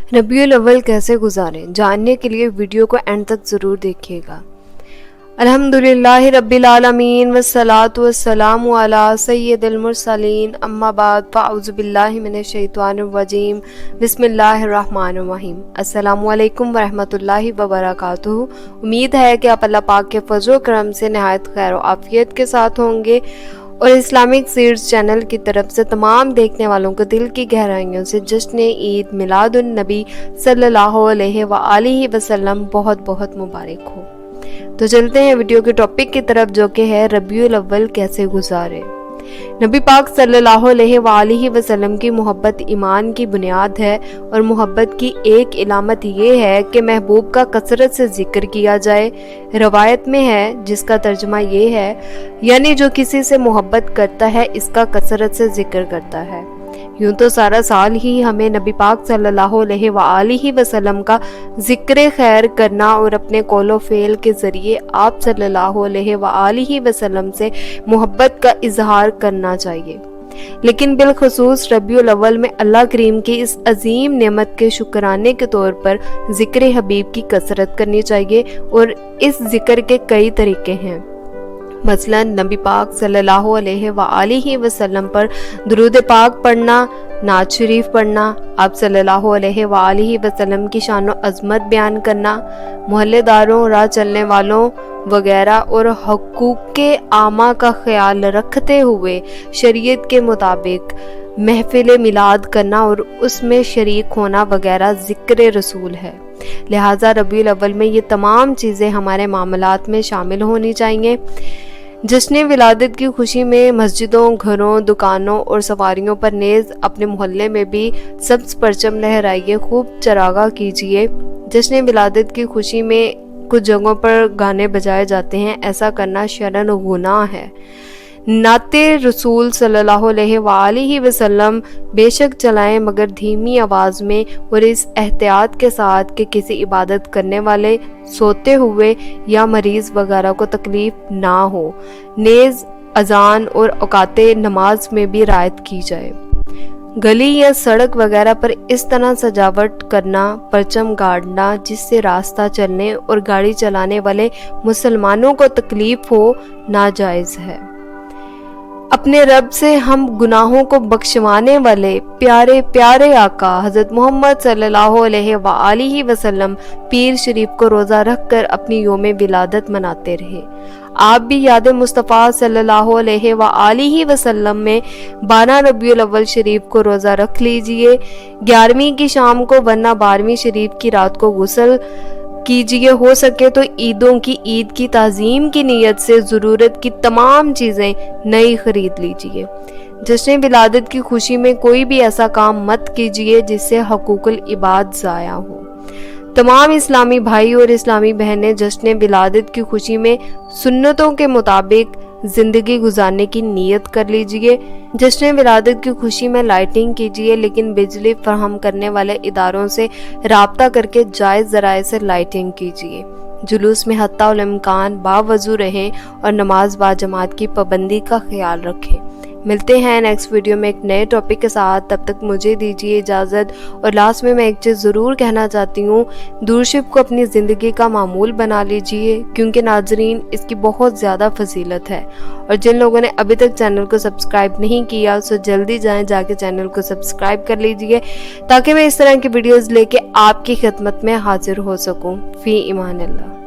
रबीउल अव्वल कैसे गुजारें, जानने के लिए वीडियो को एंड तक ज़रूर देखिएगा। अल्हम्दुलिल्लाहि रब्बिल आलमीन वस्सलातु वस्सलामु अला सय्यिदिल मुरसलीन अम्मा बाद फ़अऊज़ु बिल्लाहि मिनश शैतानिर रजीम बिस्मिल्लाहिर रहमानिर रहीम। अस्सलामु अलैकुम वरहमतुल्लाहि वबरकातुहू। उम्मीद है कि आप अल्लाह पाक के फज़ल करम से नहायत खैर और आफियत के साथ होंगे और इस्लामिक सीड्स चैनल की तरफ से तमाम देखने वालों को दिल की गहराइयों से जश्न ईद मिलादुन नबी सल्लल्लाहु अलैहि वआलिहि वसल्लम बहुत बहुत मुबारक हो। तो चलते हैं वीडियो के टॉपिक की तरफ, जो कि है रबीउल अव्वल कैसे गुजारे। नबी पाक सल्लल्लाहु अलैहि वसल्लम की मोहब्बत ईमान की बुनियाद है और मोहब्बत की एक इलामत ये है कि महबूब का कसरत से जिक्र किया जाए। रवायत में है जिसका तर्जुमा ये है, यानी जो किसी से मोहब्बत करता है इसका कसरत से जिक्र करता है। यूं तो सारा साल ही हमें नबी पाक सल्लल्लाहु अलैहि वसल्लम का जिक्र खैर करना और अपने कौलो फेल के ज़रिए आप सल्लल्लाहु अलैहि वसल्लम से मोहब्बत का इजहार करना चाहिए, लेकिन बिलखुसूस रबीउल अव्वल में अल्लाह करीम की इस अजीम नेमत के शुक्राने के तौर पर जिक्र हबीब की कसरत करनी चाहिए। और इस जिक्र के कई तरीके हैं। मसलन नबी पाक सल्लल्लाहु अलैहि वसल्लम पर दुरूद पाक पढ़ना, नात शरीफ पढ़ना, आप सल्लल्लाहु अलैहि वसल्लम की शान और अज़मत बयान करना, मोहल्लेदारों, राह चलने वालों वगैरह और हकूक़ के आमा का ख्याल रखते हुए शरीयत के मुताबिक महफिल मिलाद करना और उसमें शरीक होना वगैरह ज़िक्र रसूल है। लिहाजा रबीउल अव्वल में ये तमाम चीज़ें हमारे मामलात में शामिल होनी चाहिए। जश्न विलादत की खुशी में मस्जिदों, घरों, दुकानों और सवारियों पर नेज़ अपने मोहल्ले में भी सब्ज़ परचम लहराइए, खूब चरागा कीजिए। जश्न विलादत की खुशी में कुछ जगहों पर गाने बजाए जाते हैं, ऐसा करना शरन गुनाह है। नाते रसूल सल्लल्लाहु अलैहि वसल्लम बेशक चलाएं मगर धीमी आवाज़ में और इस एहतियात के साथ कि किसी इबादत करने वाले सोते हुए या मरीज़ वगैरह को तकलीफ़ ना हो। नेज़ अजान और औकाते नमाज में भी रियायत की जाए। गली या सड़क वगैरह पर इस तरह सजावट करना, परचम गाड़ना जिससे रास्ता चलने और गाड़ी चलाने वाले मुसलमानों को तकलीफ़ हो, नाजायज़ है। अपने रब से हम गुनाहों को बख्शवाने वाले प्यारे प्यारे आका हज़रत मोहम्मद सल्लल्लाहु अलैहि वसल्लम पीर शरीफ को रोज़ा रख कर अपनी योम विलादत मनाते रहे। आप भी याद मुस्तफ़ा सल्लल्लाहु अलैहि वसल्लम में 12 रबीउल अव्वल शरीफ को रोज़ा रख लीजिए। 11वीं की शाम को वरना 12वीं शरीफ की रात को गुस्ल कीजिए। हो सके तो ईदों की ईद की ताज़ीम की नीयत से ज़रूरत की तमाम चीज़ें नई खरीद लीजिए। जश्न विलादत की खुशी में कोई भी ऐसा काम मत कीजिए जिससे हकूकुल इबाद ज़ाया हो। तमाम इस्लामी भाई और इस्लामी बहनें जश्न विलादत की खुशी में सुन्नतों के मुताबिक ज़िंदगी गुजारने की नीयत कर लीजिए। जश्न विलादत की खुशी में लाइटिंग कीजिए, लेकिन बिजली फराहम करने वाले इदारों से राब्ता करके जायज़ ज़राए से लाइटिंग कीजिए। जुलूस में हत्ता उल इम्कान बावजू रहें और नमाज बाजमात की पाबंदी का ख्याल रखें। मिलते हैं नेक्स्ट वीडियो में एक नए टॉपिक के साथ, तब तक मुझे दीजिए इजाज़त। और लास्ट में मैं एक चीज़ ज़रूर कहना चाहती हूँ, दूरशिप को अपनी ज़िंदगी का मामूल बना लीजिए, क्योंकि नाजरीन इसकी बहुत ज़्यादा फजीलत है। और जिन लोगों ने अभी तक चैनल को सब्सक्राइब नहीं किया सो जल्दी जाके चैनल को सब्सक्राइब कर लीजिए, ताकि मैं इस तरह की वीडियोज़ लेके आपकी खिदमत में हाजिर हो सकूँ। फ़ी इमान अल्लाह।